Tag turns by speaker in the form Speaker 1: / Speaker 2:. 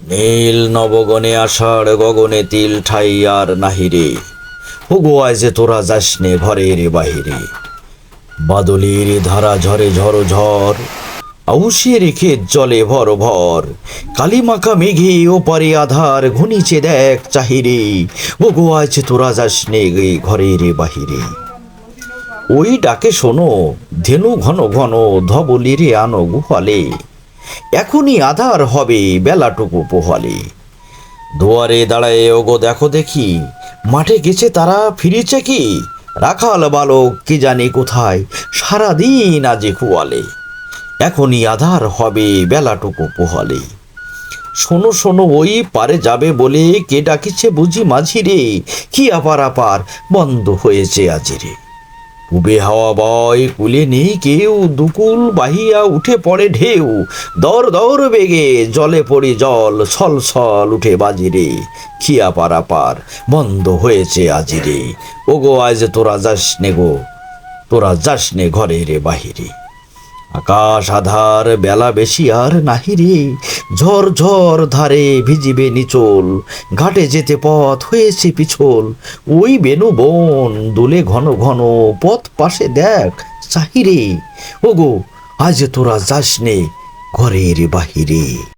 Speaker 1: নীল নবগণে আষাঢ় গগনে তিল ঠাই আর নাহিরে। হুগো আয় যে তোরা যাস নে ঘরের বাহিরে। বাদলির ধারা ঝরে ঝড় ঝড়, আউশিয়ে রেখে জলে ভর ভর। কালিমাখা মেঘে ওপারে আধার ঘনিছে দেখ চাহিরে। হুগো আয় যে তোরা যাস নে ঘরের বাহিরে। ওই ডাকে শোনো ধেনু ঘন ঘন ধবলিরে আনো গুহালে। এখনই আধার হবে বেলাটুকু পোহালে। দুয়ারে দাঁড়ায় ওগো দেখো দেখি, মাঠে গেছে তারা ফিরেছে কি? রাখাল বালক কি জানি কোথায়, সারাদিন আজি খুয়ালে। এখনই আধার হবে বেলাটুকু পোহালে। শোনো শোনো ওই পারে যাবে বলে কে ডাকিছে বুঝি মাঝিরে। কি আপার আপার বন্ধ হয়েছে আজিরে। উবে হাওয়া বয় কুলে নেই কেউ, দুকুল বাহিয়া উঠে পড়ে ঢেউ। দর দর বেগে জলে পড়ি জল, ছল ছল উঠে বাজিরে। খিয়া পারা পার বন্ধ হয়েছে আজিরে। ওগো আজ তোরা যাস নে গো, তোরা যাস নে ঘরের বাহিরে। আকাশ আধার বেলা বেশি আর নাহিরে। ঝড় ঝড় ধারে ভিজিবে নিচল, ঘাটে যেতে পথ হয়েছে পিছল। ওই বেনু বন দুলে ঘন ঘন, পথ পাশে দেখ চাহিরে। ওগো আজ তোরা যাস নে ঘরের বাহিরে।